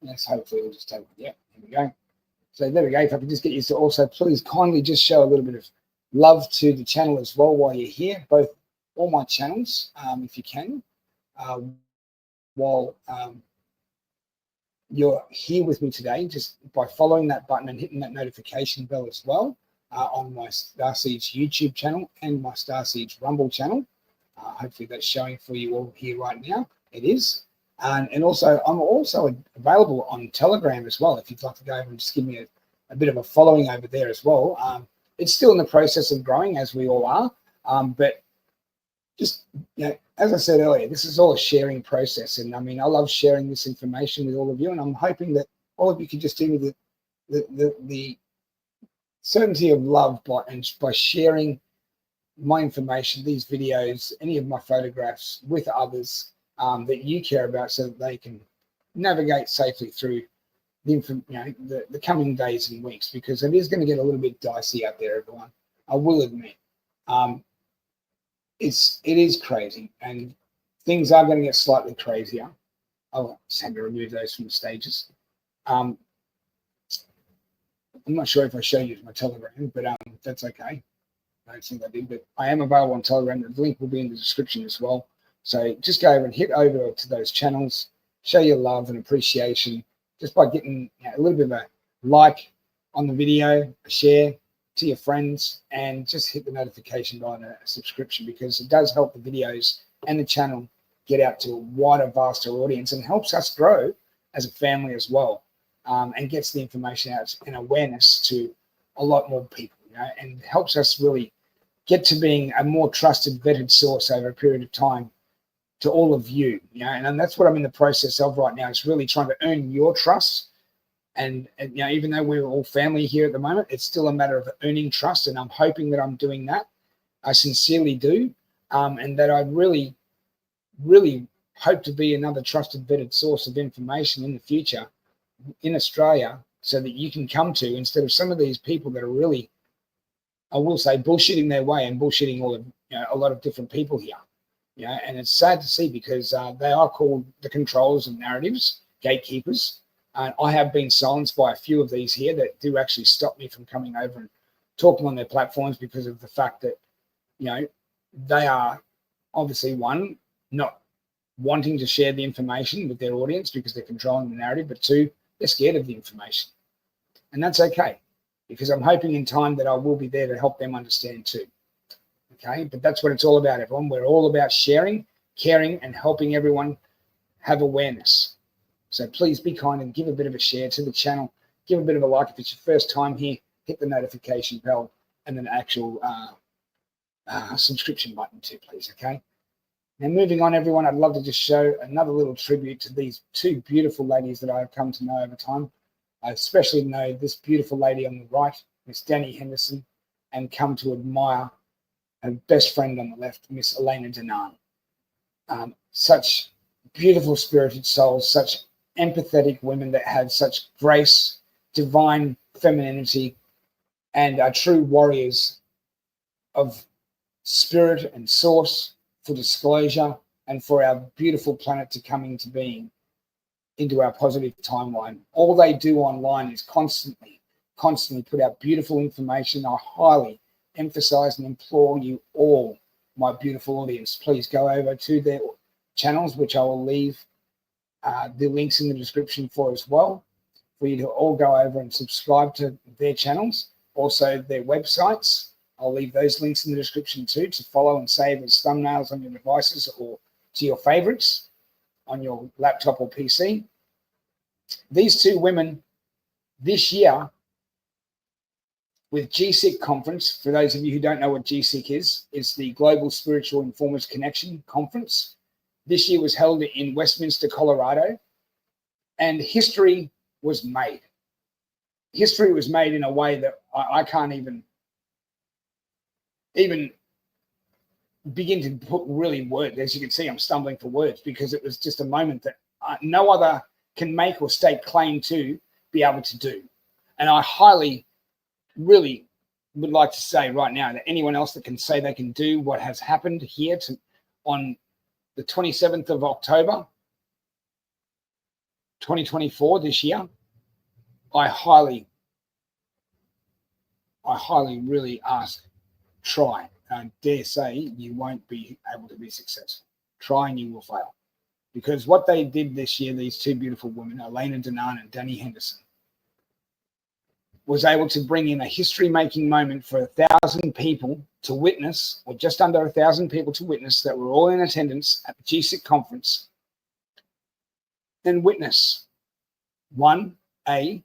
Yes, hopefully it'll just take, yeah, here we go. So there we go. If I could just get you to also please kindly just show a little bit of love to the channel as well while you're here, both all my channels, if you can, while you're here with me today, just by following that button and hitting that notification bell as well on my Starseeds YouTube channel and my Starseeds Rumble channel. Hopefully that's showing for you all here right now. It is. And also, I'm also available on Telegram as well. If you'd like to go over and just give me a bit of a following over there as well. It's still in the process of growing, as we all are. But just, you know, as I said earlier, this is all a sharing process. And I mean, I love sharing this information with all of you. And I'm hoping that all of you can just do me the certainty of love by sharing my information, these videos, any of my photographs with others that you care about, so that they can navigate safely through the coming days and weeks, because it is going to get a little bit dicey out there, everyone. I will admit, it is crazy, and things are going to get slightly crazier. I'll just had to remove those from the stages. I'm not sure if I showed you my Telegram, but that's okay. I don't think I did, but I am available on Telegram. The link will be in the description as well. So just go over and hit over to those channels, show your love and appreciation just by getting a little bit of a like on the video, a share to your friends, and just hit the notification button, a subscription, because it does help the videos and the channel get out to a wider, vaster audience and helps us grow as a family as well, and gets the information out and awareness to a lot more people, and helps us really get to being a more trusted, vetted source over a period of time to all of you, and that's what I'm in the process of right now, is really trying to earn your trust. And even though we're all family here at the moment, it's still a matter of earning trust, and I'm hoping that I'm doing that. I sincerely do, and that I really, really hope to be another trusted, vetted source of information in the future in Australia, so that you can come to, instead of some of these people that are really, I will say, bullshitting their way and bullshitting all of a lot of different people here. And it's sad to see, because they are called the controllers of narratives, gatekeepers. And I have been silenced by a few of these here that do actually stop me from coming over and talking on their platforms, because of the fact that, they are obviously, one, not wanting to share the information with their audience because they're controlling the narrative, but two, they're scared of the information. And that's okay, because I'm hoping in time that I will be there to help them understand too. Okay, but that's what it's all about, everyone. We're all about sharing, caring, and helping everyone have awareness. So please be kind and give a bit of a share to the channel. Give a bit of a like if it's your first time here. Hit the notification bell and then actual subscription button too, please. Okay. Now, moving on, everyone, I'd love to just show another little tribute to these two beautiful ladies that I've come to know over time. I especially know this beautiful lady on the right, Miss Dani Henderson, and come to admire her best friend on the left, Miss Elena Danaan. Such beautiful spirited souls, such empathetic women that have such grace, divine femininity, and are true warriors of spirit and source for disclosure and for our beautiful planet to come into being, into our positive timeline. All they do online is constantly put out beautiful information. I highly emphasize and implore you all, my beautiful audience, please go over to their channels, which I will leave the links in the description for as well, for you to all go over and subscribe to their channels, also their websites. I'll leave those links in the description too, to follow and save as thumbnails on your devices or to your favorites on your laptop or PC. These two women this year with G.S.I.C conference, for those of you who don't know what G.S.I.C is the Global Spiritual Informers Connection Conference. This year was held in Westminster, Colorado, and history was made. History was made in a way that I can't even begin to put really words. As you can see, I'm stumbling for words, because it was just a moment that no other can make or state claim to be able to do. And I highly, really would like to say right now that anyone else that can say they can do what has happened here on the 27th of October, 2024, this year, I highly really ask, try. I dare say you won't be able to be successful. Try and you will fail. Because what they did this year, these two beautiful women, Elena Danaan and Dani Henderson, was able to bring in a history-making moment for 1,000 people to witness, or just under 1,000 people to witness, that were all in attendance at the G.S.I.C conference, and witness, one, a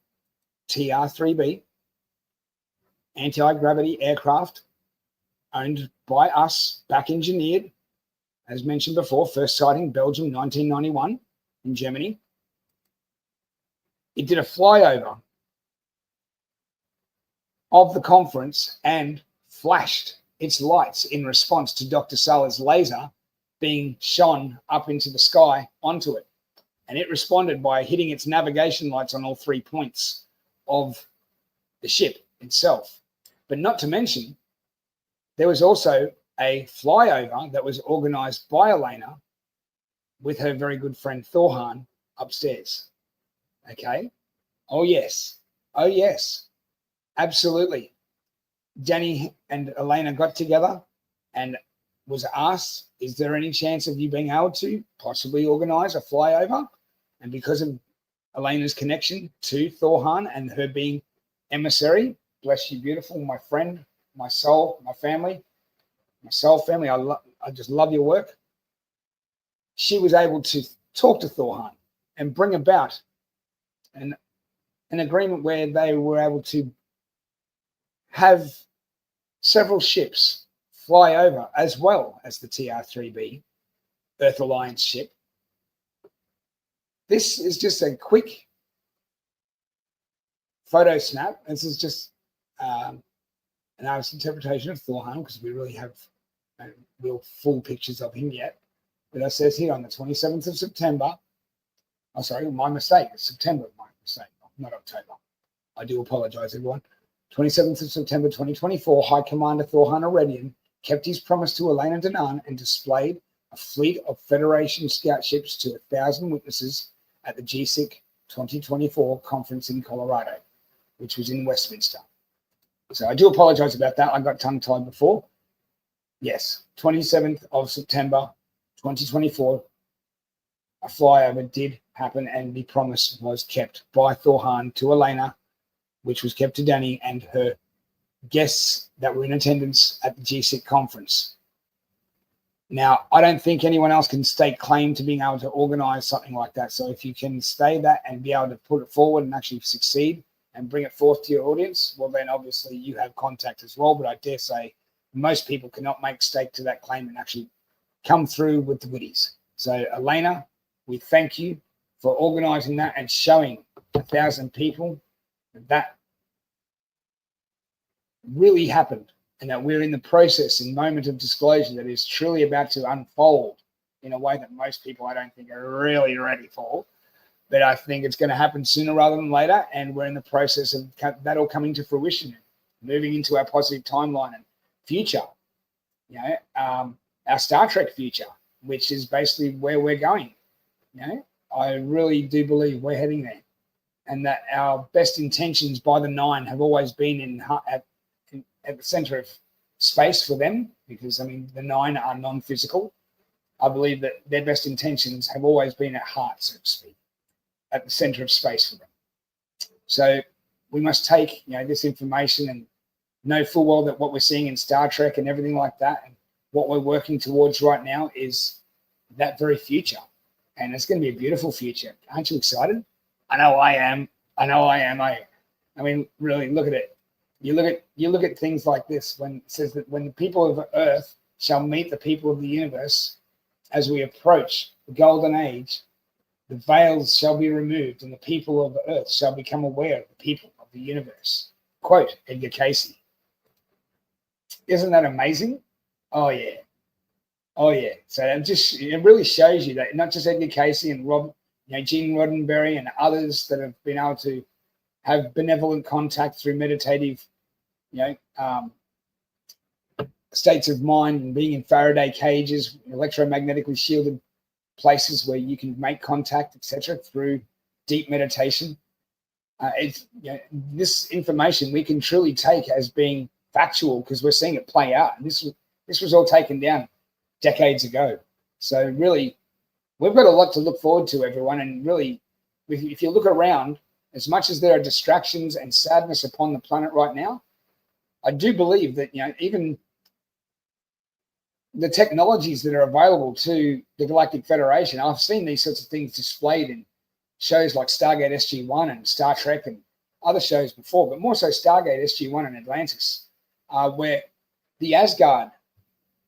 TR-3B anti-gravity aircraft owned by us, back engineered, as mentioned before, first sighting Belgium, 1991 in Germany. It did a flyover of the conference and flashed its lights in response to Dr. Salla's laser being shone up into the sky onto it. And it responded by hitting its navigation lights on all 3 points of the ship itself. But not to mention, there was also a flyover that was organized by Elena with her very good friend Thorhan upstairs. Okay. Oh, yes. Oh, yes. Absolutely. Dani and Elena got together and was asked, is there any chance of you being able to possibly organize a flyover? And because of Elena's connection to Thorhan and her being emissary, bless you, beautiful, my friend, my soul, my family, my soul family, I just love your work. She was able to talk to Thorhan and bring about an agreement where they were able to have several ships fly over, as well as the TR-3B Earth Alliance ship. This is just a quick photo snap. This is just an artist's interpretation of Thorhan, because we really have real full pictures of him yet. But it says here on the 27th of September, oh, sorry, my mistake, it's September, my mistake, not October. I do apologize, everyone. 27th of September 2024, High Commander Thorhan Aredian kept his promise to Elena Danaan and displayed a fleet of Federation scout ships to 1,000 witnesses at the G.S.I.C 2024 conference in Colorado, which was in Westminster. So I do apologize about that. I got tongue-tied before. Yes, 27th of September 2024, a flyover did happen, and the promise was kept by Thorhan to Elena, which was kept to Dani and her guests that were in attendance at the G.S.I.C conference. Now, I don't think anyone else can stake claim to being able to organize something like that. So if you can stay that and be able to put it forward and actually succeed and bring it forth to your audience, well, then obviously you have contact as well. But I dare say most people cannot make stake to that claim and actually come through with the goodies. So Elena, we thank you for organizing that and showing 1,000 people that really happened, and that we're in the process and moment of disclosure that is truly about to unfold in a way that most people, I don't think, are really ready for. But I think it's going to happen sooner rather than later, and we're in the process of that all coming to fruition, moving into our positive timeline and future, our Star Trek future, which is basically where we're going. I really do believe we're heading there, and that our best intentions by the Nine have always been at the center of space for them, because, I mean, the Nine are non-physical. I believe that their best intentions have always been at heart, so to speak, at the center of space for them. So we must take, this information and know full well that what we're seeing in Star Trek and everything like that, and what we're working towards right now, is that very future. And it's going to be a beautiful future. Aren't you excited? I know I am. I mean, really, look at it. You look at things like this, when it says that when the people of Earth shall meet the people of the universe, as we approach the golden age, the veils shall be removed, and the people of Earth shall become aware of the people of the universe. Quote Edgar Cayce. Isn't that amazing? Oh yeah. So it really shows you that not just Edgar Cayce and Gene Roddenberry and others that have been able to have benevolent contact through meditative, states of mind, and being in Faraday cages, electromagnetically shielded places where you can make contact, etc., through deep meditation. This information we can truly take as being factual, because we're seeing it play out. And this was all taken down decades ago. So really, we've got a lot to look forward to, everyone. And really, if you look around, as much as there are distractions and sadness upon the planet right now, I do believe that, even the technologies that are available to the Galactic Federation, I've seen these sorts of things displayed in shows like Stargate SG-1 and Star Trek and other shows before, but more so Stargate SG-1 and Atlantis, where the Asgard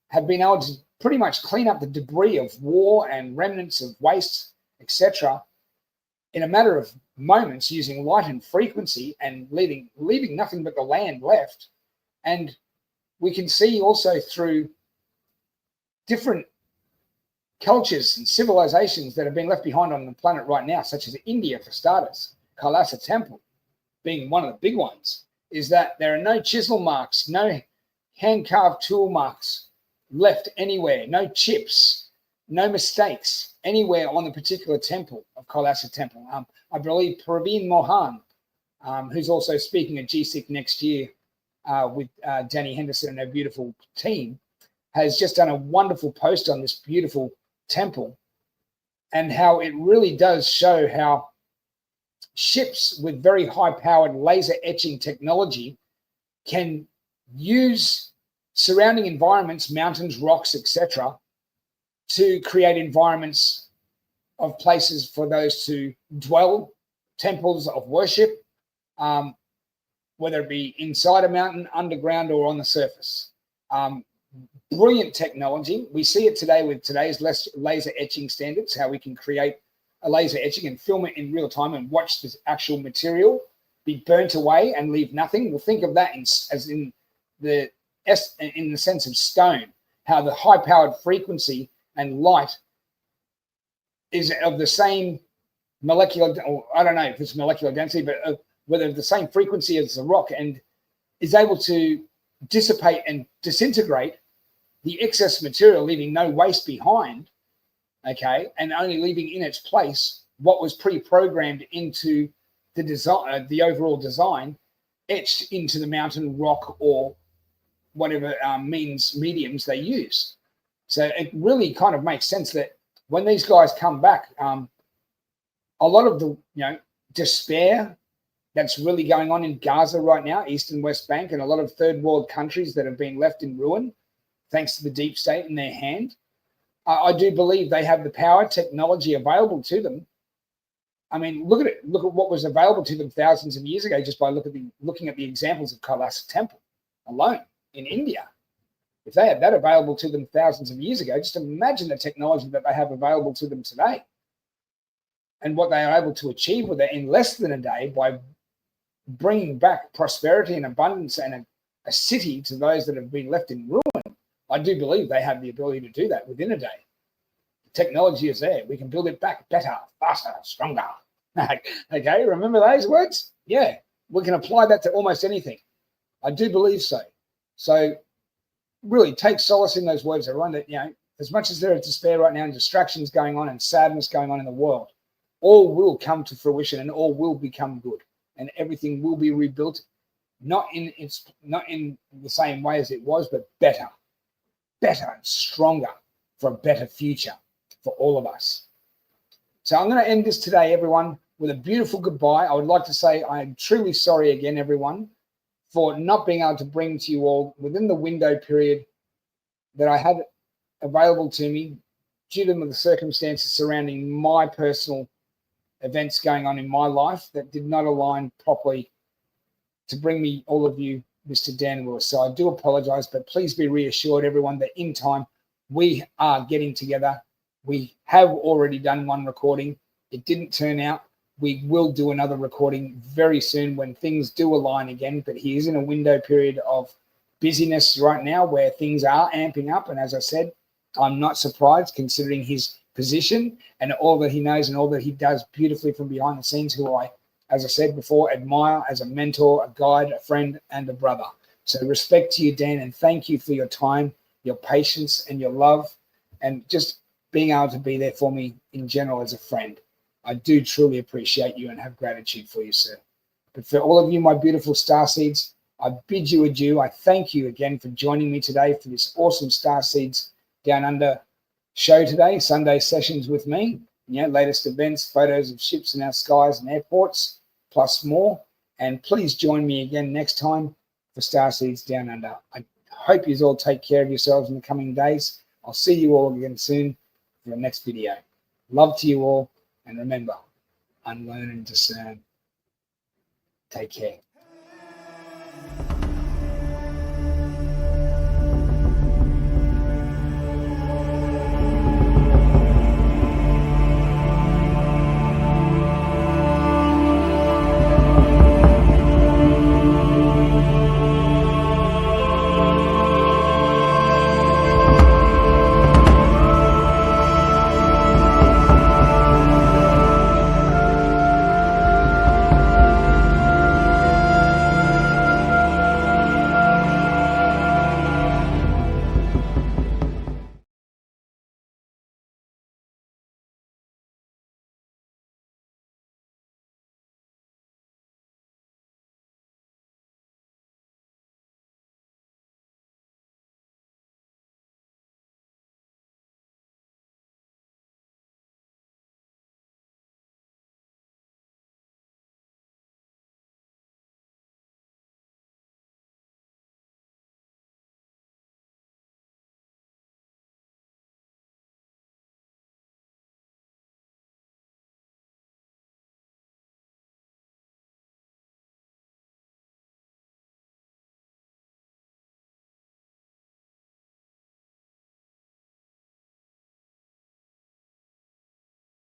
have been able to pretty much clean up the debris of war and remnants of waste, etc., in a matter of moments, using light and frequency, and leaving nothing but the land left. And we can see also through different cultures and civilizations that have been left behind on the planet right now, such as India, for starters, Kailasa Temple being one of the big ones, is that there are no chisel marks, no hand-carved tool marks left anywhere, no chips, no mistakes anywhere on the particular temple of Galactic Temple. I believe Praveen Mohan, who's also speaking at G.S.I.C next year with Dani, Henderson and their beautiful team, has just done a wonderful post on this beautiful temple and how it really does show how ships with very high-powered laser etching technology can use surrounding environments, mountains, rocks, etc., to create environments of places for those to dwell, temples of worship, whether it be inside a mountain, underground, or on the surface. Brilliant technology. We see it today with today's laser etching standards, how we can create a laser etching and film it in real time and watch this actual material be burnt away and leave nothing. We'll think of that as in the sense of stone, how the high-powered frequency and light is of the same molecular, or I don't know if it's molecular density, but whether the same frequency as the rock, and is able to dissipate and disintegrate the excess material, leaving no waste behind, okay, and only leaving in its place what was pre-programmed into the design, the overall design, etched into the mountain, rock, or whatever mediums they use. So it really kind of makes sense that when these guys come back, a lot of the despair that's really going on in Gaza right now, East and West Bank, and a lot of third world countries that have been left in ruin thanks to the deep state in their hand. I do believe they have the power, technology available to them. I mean, look at it. Look at what was available to them thousands of years ago just by looking at the examples of Galactic Temple alone in India. If they had that available to them thousands of years ago, just imagine the technology that they have available to them today and what they are able to achieve with it in less than a day by bringing back prosperity and abundance and a city to those that have been left in ruin. I do believe they have the ability to do that within a day. The technology is there. We can build it back better, faster, stronger. Okay, remember those words? Yeah, we can apply that to almost anything. I do believe so. So really take solace in those words, everyone, that, as much as there is despair right now and distractions going on and sadness going on in the world, all will come to fruition and all will become good and everything will be rebuilt, not in the same way as it was, but better and stronger for a better future for all of us. So I'm going to end this today, everyone, with a beautiful goodbye. I would like to say I am truly sorry again, everyone, for not being able to bring to you all within the window period that I had available to me due to the circumstances surrounding my personal events going on in my life that did not align properly to bring me all of you, Mr. Dan Willis. So I do apologize, but please be reassured, everyone, that in time we are getting together. We have already done one recording. It didn't turn out. We will do another recording very soon when things do align again, but he is in a window period of busyness right now where things are amping up. And as I said, I'm not surprised considering his position and all that he knows and all that he does beautifully from behind the scenes, who I, as I said before, admire as a mentor, a guide, a friend, and a brother. So respect to you, Dan, and thank you for your time, your patience, and your love, and just being able to be there for me in general as a friend. I do truly appreciate you and have gratitude for you, sir. But for all of you, my beautiful star seeds, I bid you adieu. I thank you again for joining me today for this awesome Star Seeds Down Under show today, Sunday sessions with me. Latest events, photos of ships in our skies and airports, plus more. And please join me again next time for Star Seeds Down Under. I hope you all take care of yourselves in the coming days. I'll see you all again soon for the next video. Love to you all. And remember, unlearn and discern. Take care.